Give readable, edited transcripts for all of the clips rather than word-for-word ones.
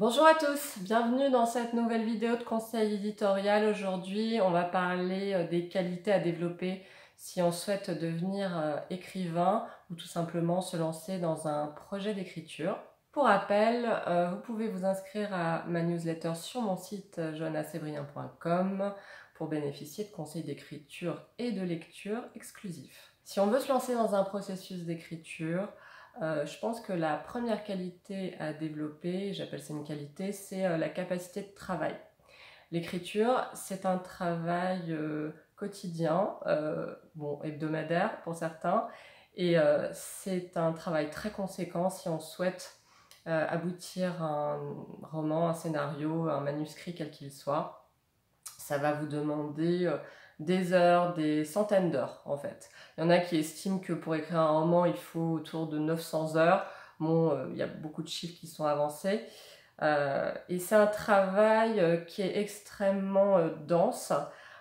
Bonjour à tous, bienvenue dans cette nouvelle vidéo de conseil éditorial. Aujourd'hui, on va parler des qualités à développer si on souhaite devenir écrivain ou tout simplement se lancer dans un projet d'écriture. Pour rappel, vous pouvez vous inscrire à ma newsletter sur mon site joannasebrien.com pour bénéficier de conseils d'écriture et de lecture exclusifs. Si on veut se lancer dans un processus d'écriture, je pense que la première qualité à développer, j'appelle ça une qualité, c'est la capacité de travail. L'écriture, c'est un travail quotidien, hebdomadaire pour certains, et c'est un travail très conséquent si on souhaite aboutir à un roman, un scénario, un manuscrit quel qu'il soit. Ça va vous demander des heures, des centaines d'heures en fait. Il y en a qui estiment que pour écrire un roman, il faut autour de 900 heures. Bon, il y a beaucoup de chiffres qui sont avancés. Et c'est un travail qui est extrêmement dense.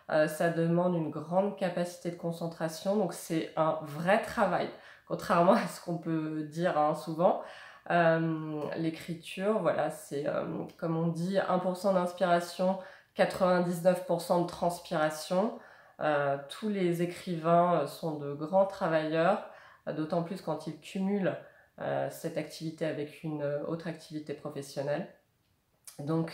Ça demande une grande capacité de concentration, donc c'est un vrai travail, contrairement à ce qu'on peut dire souvent. L'écriture, voilà, c'est comme on dit, 1% d'inspiration, 99% de transpiration. Tous les écrivains sont de grands travailleurs, d'autant plus quand ils cumulent cette activité avec une autre activité professionnelle. Donc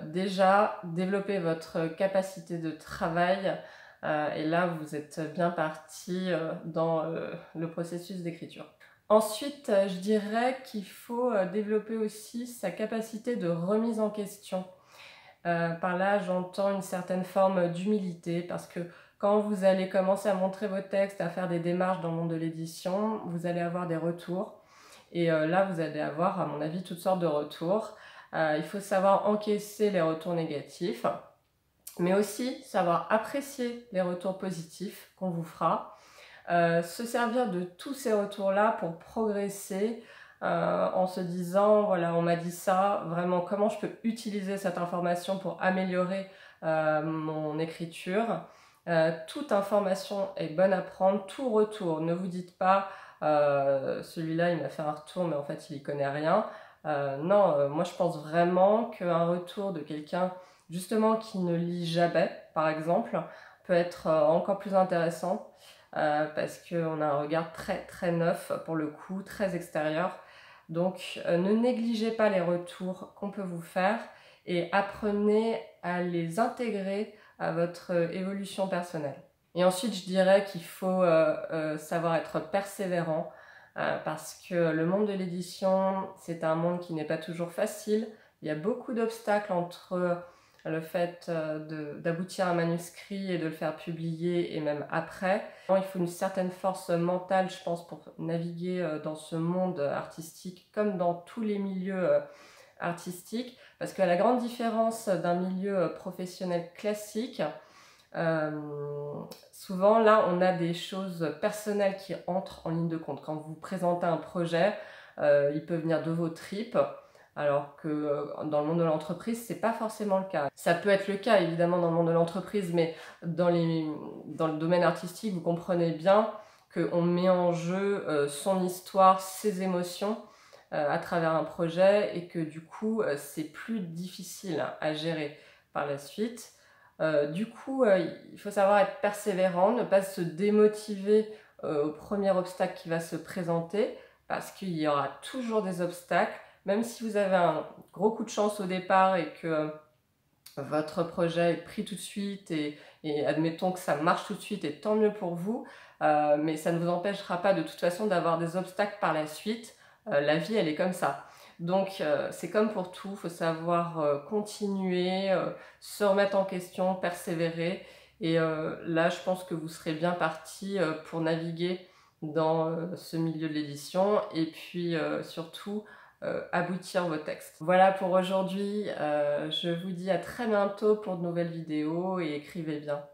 déjà, développez votre capacité de travail et là, vous êtes bien parti dans le processus d'écriture. Ensuite, je dirais qu'il faut développer aussi sa capacité de remise en question. Par là, j'entends une certaine forme d'humilité parce que quand vous allez commencer à montrer vos textes, à faire des démarches dans le monde de l'édition, vous allez avoir des retours. Et là, vous allez avoir, à mon avis, toutes sortes de retours. Il faut savoir encaisser les retours négatifs, mais aussi savoir apprécier les retours positifs qu'on vous fera. Se servir de tous ces retours-là pour progresser en se disant, voilà, on m'a dit ça, vraiment, comment je peux utiliser cette information pour améliorer mon écriture. Toute information est bonne à prendre, tout retour. Ne vous dites pas, celui-là, il m'a fait un retour, mais en fait, il n'y connaît rien. Non, moi, je pense vraiment qu'un retour de quelqu'un, justement, qui ne lit jamais, par exemple, peut être encore plus intéressant. Parce qu'on a un regard très très neuf pour le coup, très extérieur. Donc ne négligez pas les retours qu'on peut vous faire et apprenez à les intégrer à votre évolution personnelle. Et ensuite, je dirais qu'il faut savoir être persévérant parce que le monde de l'édition, c'est un monde qui n'est pas toujours facile. Il y a beaucoup d'obstacles entre le fait d'aboutir à un manuscrit et de le faire publier et même après. Il faut une certaine force mentale, je pense, pour naviguer dans ce monde artistique comme dans tous les milieux artistiques, parce que la grande différence d'un milieu professionnel classique, souvent là on a des choses personnelles qui entrent en ligne de compte. Quand vous présentez un projet, il peut venir de vos tripes, alors que dans le monde de l'entreprise, c'est pas forcément le cas. Ça peut être le cas évidemment dans le monde de l'entreprise, mais dans le domaine artistique, vous comprenez bien qu'on met en jeu son histoire, ses émotions à travers un projet et que du coup, c'est plus difficile à gérer par la suite. Du coup, il faut savoir être persévérant, ne pas se démotiver au premier obstacle qui va se présenter, parce qu'il y aura toujours des obstacles. Même si vous avez un gros coup de chance au départ et que votre projet est pris tout de suite et admettons que ça marche tout de suite et tant mieux pour vous, mais ça ne vous empêchera pas de toute façon d'avoir des obstacles par la suite. La vie, elle est comme ça. Donc c'est comme pour tout, il faut savoir continuer, se remettre en question, persévérer. Et là, je pense que vous serez bien parti pour naviguer dans ce milieu de l'édition et puis surtout aboutir vos textes. Voilà pour aujourd'hui, je vous dis à très bientôt pour de nouvelles vidéos et écrivez bien.